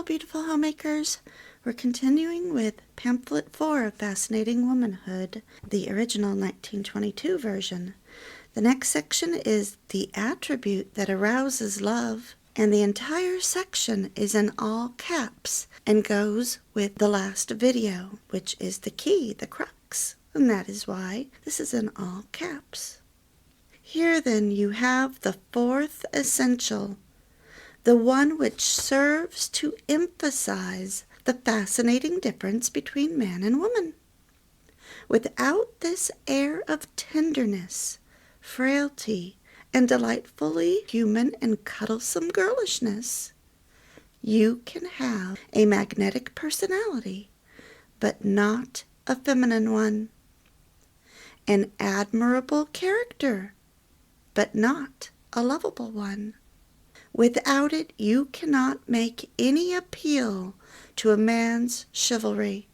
beautiful homemakers. We're continuing with Pamphlet 4 of Fascinating Womanhood, the original 1922 version. The next section is the attribute that arouses love, and the entire section is in all caps and goes with the last video, which is the key, the crux, and that is why this is in all caps. Here then you have the fourth essential, the one which serves to emphasize the fascinating difference between man and woman. Without this air of tenderness, frailty, and delightfully human and cuddlesome girlishness, you can have a magnetic personality, but not a feminine one, an admirable character, but not a lovable one. Without it, you cannot make any appeal to a man's chivalry,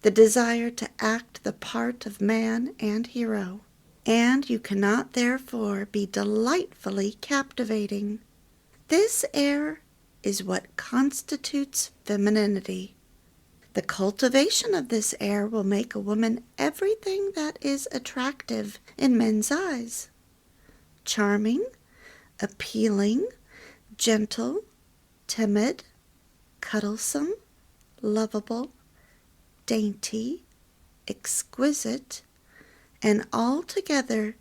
the desire to act the part of man and hero, and you cannot therefore be delightfully captivating. This air is what constitutes femininity. The cultivation of this air will make a woman everything that is attractive in men's eyes: charming, appealing, gentle, timid, cuddlesome, lovable, dainty, exquisite, and altogether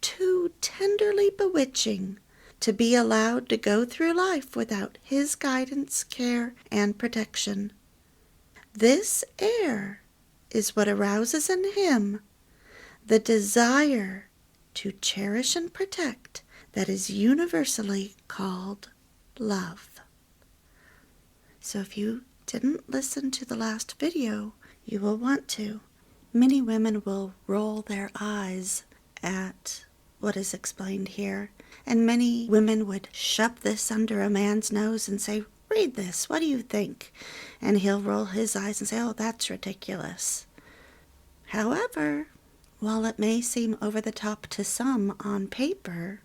too tenderly bewitching to be allowed to go through life without his guidance, care, and protection. This air is what arouses in him the desire to cherish and protect that is universally called love. So if you didn't listen to the last video, you will want to. Many women will roll their eyes at what is explained here, and many women would shove this under a man's nose and say, "Read this, what do you think?" And he'll roll his eyes and say, "Oh, that's ridiculous." However, while it may seem over the top to some on paper,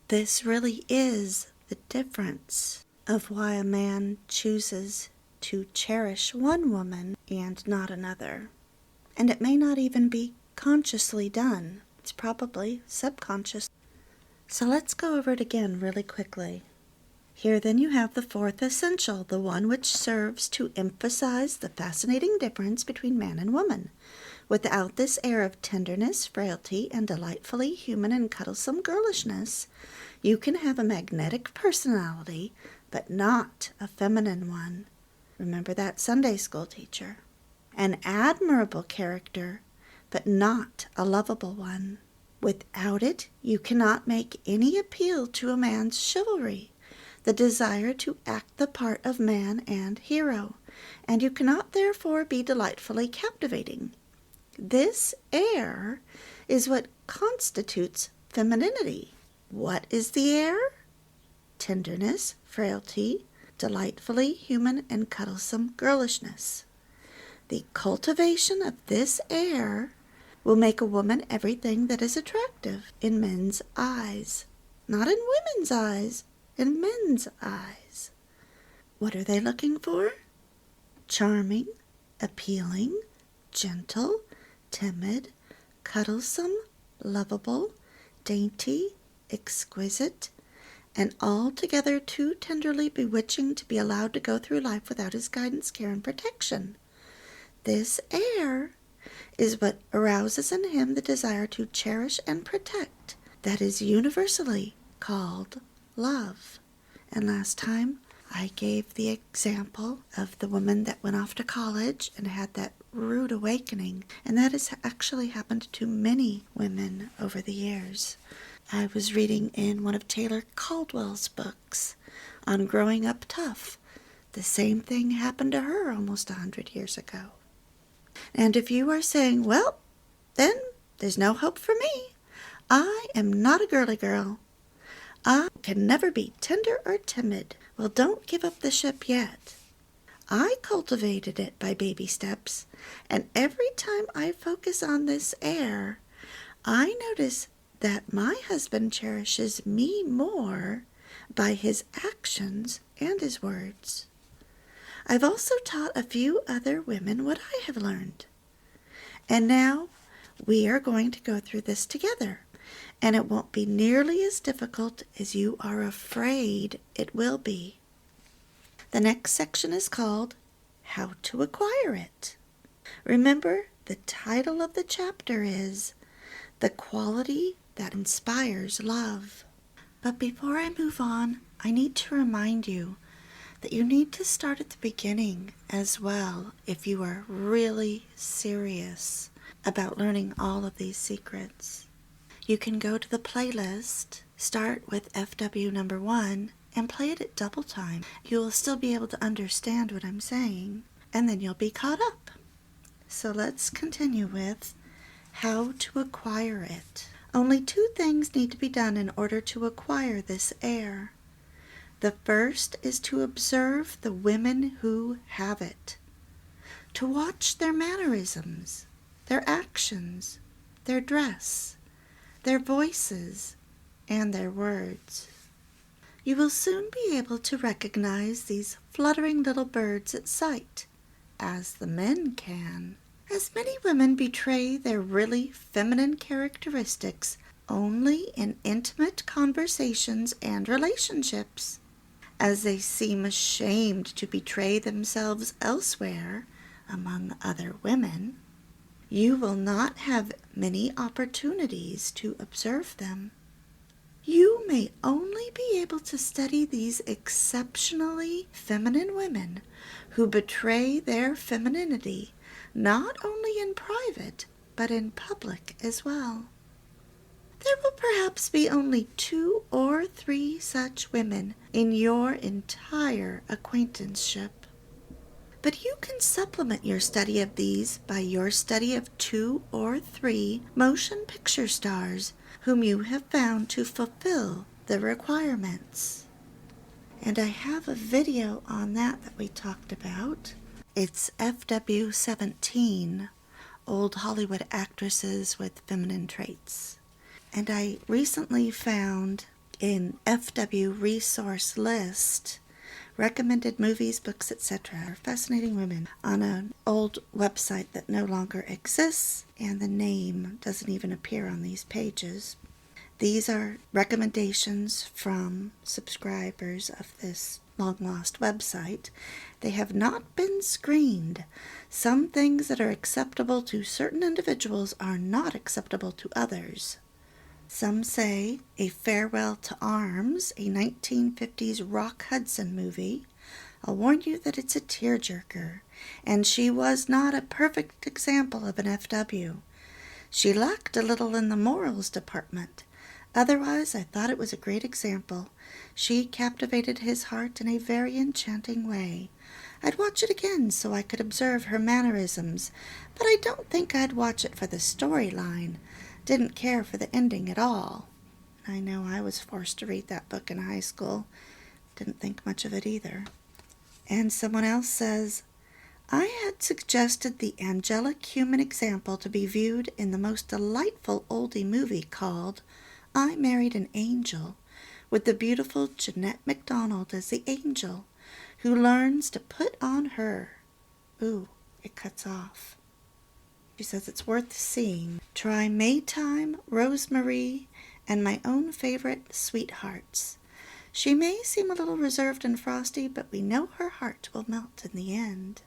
this really is the difference of why a man chooses to cherish one woman and not another. And it may not even be consciously done. It's probably subconscious. So let's go over it again really quickly. Here then you have the fourth essential, the one which serves to emphasize the fascinating difference between man and woman. Without this air of tenderness, frailty, and delightfully human and cuddlesome girlishness, you can have a magnetic personality, but not a feminine one. Remember that Sunday school teacher. An admirable character, but not a lovable one. Without it, you cannot make any appeal to a man's chivalry, the desire to act the part of man and hero, and you cannot therefore be delightfully captivating. This air is what constitutes femininity. What is the air? Tenderness, frailty, delightfully human and cuddlesome girlishness. The cultivation of this air will make a woman everything that is attractive in men's eyes. Not in women's eyes, in men's eyes. What are they looking for? Charming, appealing, gentle, timid, cuddlesome, lovable, dainty, exquisite, and altogether too tenderly bewitching to be allowed to go through life without his guidance, care, and protection. This air is what arouses in him the desire to cherish and protect that is universally called love. And last time I gave the example of the woman that went off to college and had that rude awakening, and that has actually happened to many women over the years. I was reading in one of Taylor Caldwell's books on growing up tough. The same thing happened to her almost 100 years ago. And if you are saying, "Well, then there's no hope for me. I am not a girly girl. I can never be tender or timid." Well, don't give up the ship yet. I cultivated it by baby steps, and every time I focus on this air, I notice that my husband cherishes me more by his actions and his words. I've also taught a few other women what I have learned. And now we are going to go through this together, and it won't be nearly as difficult as you are afraid it will be. The next section is called How to Acquire It. Remember, the title of the chapter is The Quality That Inspires Love. But before I move on, I need to remind you that you need to start at the beginning as well if you are really serious about learning all of these secrets. You can go to the playlist, start with FW number 1, and play it at double time. You will still be able to understand what I'm saying, and then you'll be caught up. So let's continue with how to acquire it. Only 2 things need to be done in order to acquire this air. The first is to observe the women who have it, to watch their mannerisms, their actions, their dress, their voices, and their words. You will soon be able to recognize these fluttering little birds at sight, as the men can. As many women betray their really feminine characteristics only in intimate conversations and relationships, as they seem ashamed to betray themselves elsewhere among other women, you will not have many opportunities to observe them. You may only be able to study these exceptionally feminine women who betray their femininity not only in private, but in public as well. There will perhaps be only 2 or 3 such women in your entire acquaintanceship. But you can supplement your study of these by your study of 2 or 3 motion picture stars whom you have found to fulfill the requirements. And I have a video on that we talked about. It's FW 17, Old Hollywood Actresses with Feminine Traits. And I recently found in FW Resource List recommended movies, books, etc. Fascinating Women on an old website that no longer exists, and the name doesn't even appear on these pages. These are recommendations from subscribers of this long-lost website. They have not been screened. Some things that are acceptable to certain individuals are not acceptable to others. Some say A Farewell to Arms, a 1950s Rock Hudson movie. I'll warn you that it's a tearjerker, and she was not a perfect example of an FW. She lacked a little in the morals department. Otherwise, I thought it was a great example. She captivated his heart in a very enchanting way. I'd watch it again so I could observe her mannerisms, but I don't think I'd watch it for the storyline. Didn't care for the ending at all. I know I was forced to read that book in high school. Didn't think much of it either. And someone else says, I had suggested the angelic human example to be viewed in the most delightful oldie movie called I Married an Angel, with the beautiful Jeanette MacDonald as the angel, who learns to put on her. Ooh, it cuts off. She says it's worth seeing. Try Maytime, Rosemary, and my own favorite, Sweethearts. She may seem a little reserved and frosty, but we know her heart will melt in the end.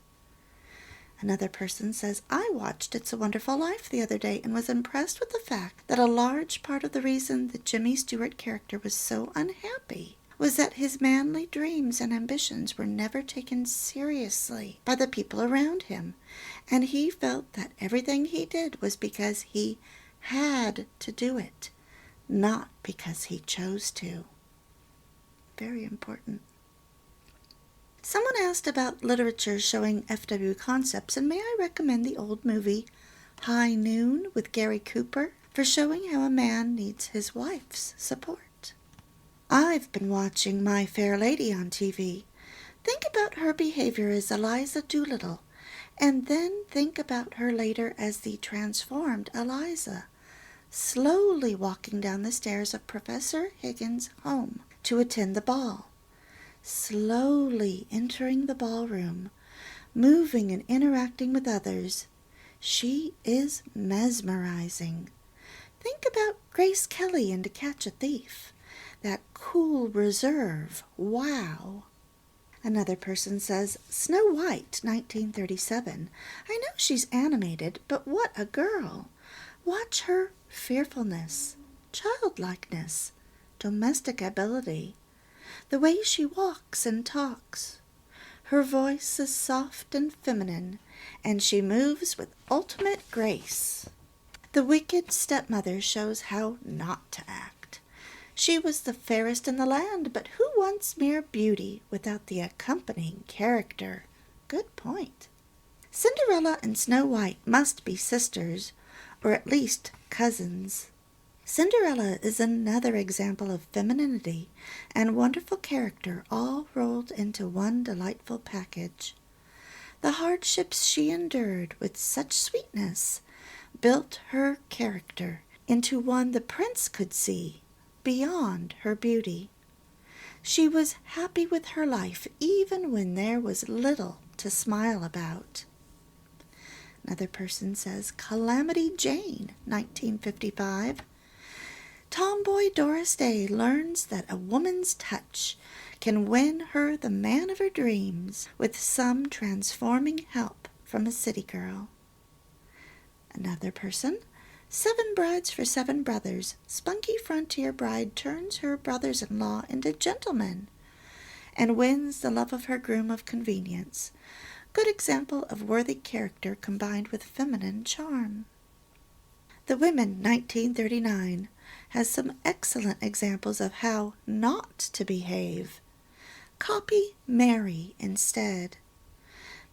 Another person says, I watched It's a Wonderful Life the other day and was impressed with the fact that a large part of the reason the Jimmy Stewart character was so unhappy was that his manly dreams and ambitions were never taken seriously by the people around him, and he felt that everything he did was because he had to do it, not because he chose to. Very important. Someone asked about literature showing FW concepts, and may I recommend the old movie High Noon with Gary Cooper for showing how a man needs his wife's support. I've been watching My Fair Lady on TV. Think about her behavior as Eliza Doolittle, and then think about her later as the transformed Eliza, slowly walking down the stairs of Professor Higgins' home to attend the ball. slowly entering the ballroom, moving and interacting with others. She is mesmerizing. Think about Grace Kelly in To Catch a Thief. That cool reserve. Wow. Another person says, Snow White, 1937. I know she's animated, but what a girl. Watch her fearfulness, childlikeness, domestic ability, the way she walks and talks. Her voice is soft and feminine, and she moves with ultimate grace. The Wicked Stepmother shows how not to act. She was the fairest in the land, but who wants mere beauty without the accompanying character? Good point. Cinderella and Snow White must be sisters, or at least cousins. Cinderella is another example of femininity and wonderful character all rolled into one delightful package. The hardships she endured with such sweetness built her character into one the prince could see beyond her beauty. She was happy with her life even when there was little to smile about. Another person says, Calamity Jane, 1955. Tomboy Doris Day learns that a woman's touch can win her the man of her dreams with some transforming help from a city girl. Another person, Seven Brides for Seven Brothers. Spunky frontier bride turns her brothers-in-law into gentlemen and wins the love of her groom of convenience. Good example of worthy character combined with feminine charm. The Women, 1939, has some excellent examples of how not to behave. Copy Mary instead.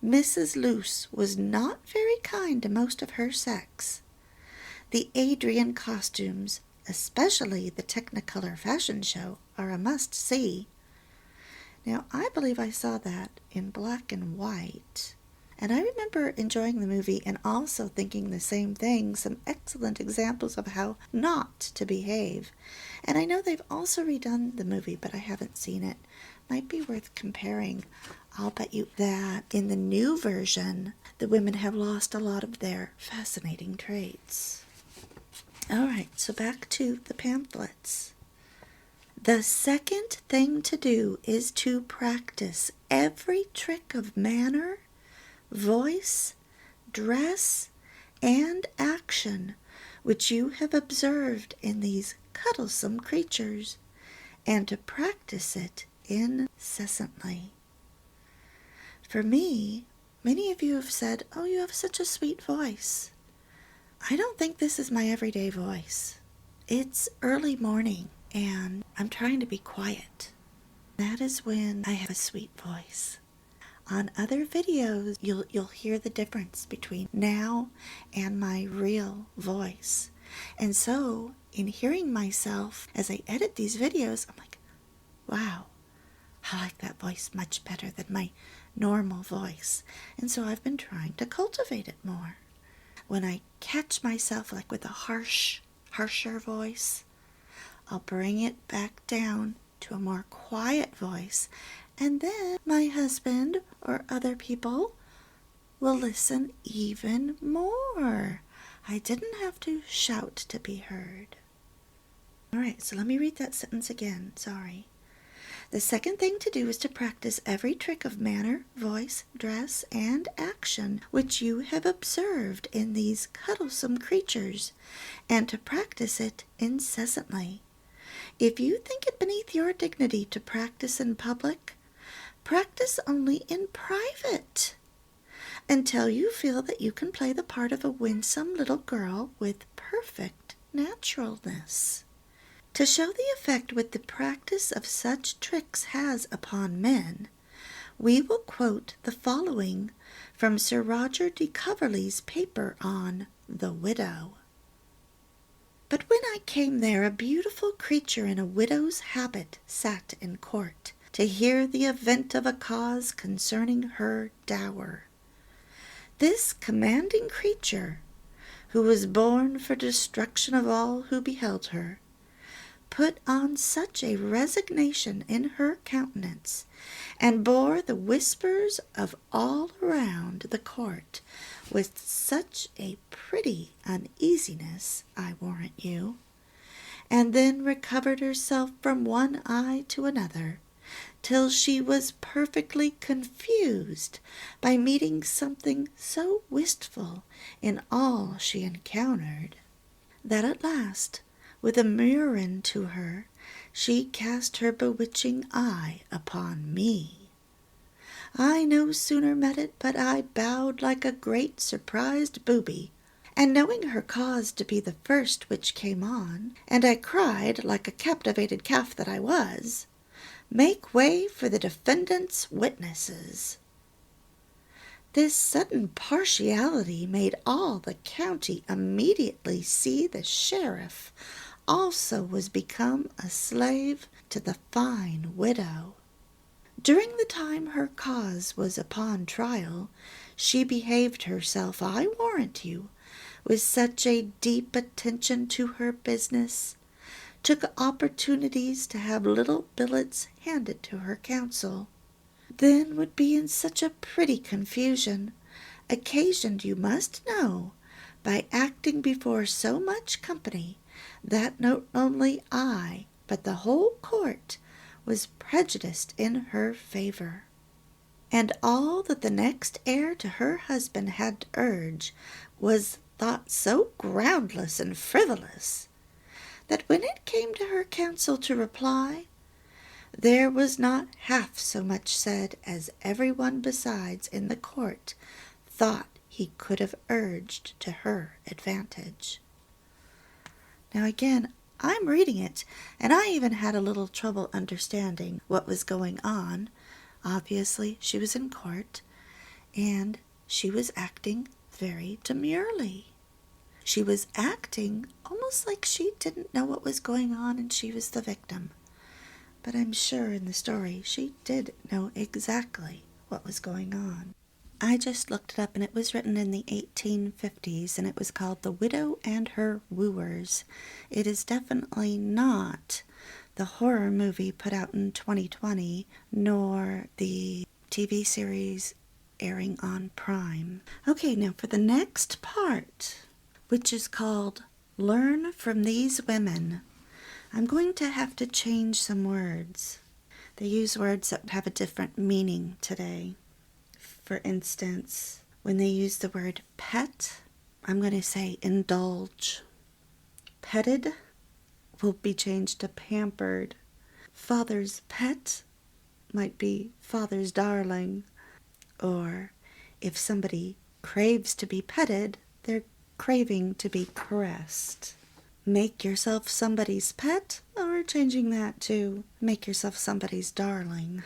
Mrs. Luce was not very kind to most of her sex. The Adrian costumes, especially the Technicolor fashion show, are a must-see. Now, I believe I saw that in black and white. And I remember enjoying the movie and also thinking the same thing, some excellent examples of how not to behave. And I know they've also redone the movie, but I haven't seen it. Might be worth comparing. I'll bet you that in the new version, the women have lost a lot of their fascinating traits. All right, so back to the pamphlets. The second thing to do is to practice every trick of manner, voice, dress, and action which you have observed in these cuddlesome creatures, and to practice it incessantly. For me, many of you have said, "Oh, you have such a sweet voice." I don't think this is my everyday voice. It's early morning, and I'm trying to be quiet. That is when I have a sweet voice. On other videos, you'll hear the difference between now and my real voice. And so, in hearing myself as I edit these videos, I'm like, wow, I like that voice much better than my normal voice. And so I've been trying to cultivate it more. When I catch myself like with a harsher voice, I'll bring it back down to a more quiet voice, and then my husband or other people will listen even more. I didn't have to shout to be heard. All right, so let me read that sentence again. Sorry. The second thing to do is to practice every trick of manner, voice, dress, and action which you have observed in these cuddlesome creatures, and to practice it incessantly. If you think it beneath your dignity to practice in public, practice only in private, until you feel that you can play the part of a winsome little girl with perfect naturalness. To show the effect which the practice of such tricks has upon men, we will quote the following from Sir Roger de Coverley's paper on The Widow. But when I came there, a beautiful creature in a widow's habit sat in court, to hear the event of a cause concerning her dower. This commanding creature, who was born for destruction of all who beheld her, put on such a resignation in her countenance, and bore the whispers of all around the court with such a pretty uneasiness, I warrant you, and then recovered herself from one eye to another, till she was perfectly confused by meeting something so wistful in all she encountered, that at last, with a murrain to her, she cast her bewitching eye upon me. I no sooner met it, but I bowed like a great surprised booby, and knowing her cause to be the first which came on, and I cried, like a captivated calf that I was, "Make way for the defendant's witnesses." This sudden partiality made all the county immediately see the sheriff also was become a slave to the fine widow. During the time her cause was upon trial, she behaved herself, I warrant you, with such a deep attention to her business, took opportunities to have little billets handed to her counsel, then would be in such a pretty confusion, occasioned, you must know, by acting before so much company, that not only I, but the whole court, was prejudiced in her favor. And all that the next heir to her husband had to urge was thought so groundless and frivolous, that when it came to her counsel to reply, there was not half so much said as every one besides in the court thought he could have urged to her advantage. Now again, I'm reading it, and I even had a little trouble understanding what was going on. Obviously, she was in court, and she was acting very demurely. She was acting almost like she didn't know what was going on and she was the victim. But I'm sure in the story she did know exactly what was going on. I just looked it up, and it was written in the 1850s, and it was called The Widow and Her Wooers. It is definitely not the horror movie put out in 2020, nor the TV series airing on Prime. Okay, now for the next part, which is called Learn from These Women, I'm going to have to change some words. They use words that have a different meaning today. For instance, when they use the word pet, I'm going to say indulge. Petted will be changed to pampered. Father's pet might be father's darling. Or if somebody craves to be petted, they're craving to be caressed. Make yourself somebody's pet, or we're changing that to make yourself somebody's darling.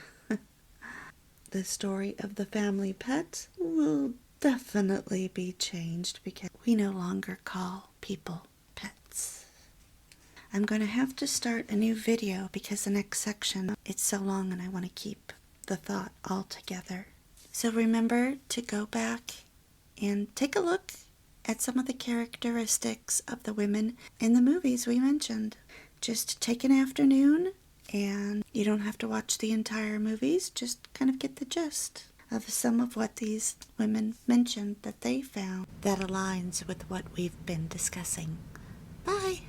The story of the family pet will definitely be changed because we no longer call people pets. I'm going to have to start a new video because the next section, it's so long and I want to keep the thought all together. So remember to go back and take a look at some of the characteristics of the women in the movies we mentioned. Just take an afternoon, and you don't have to watch the entire movies, just kind of get the gist of some of what these women mentioned that they found that aligns with what we've been discussing. Bye!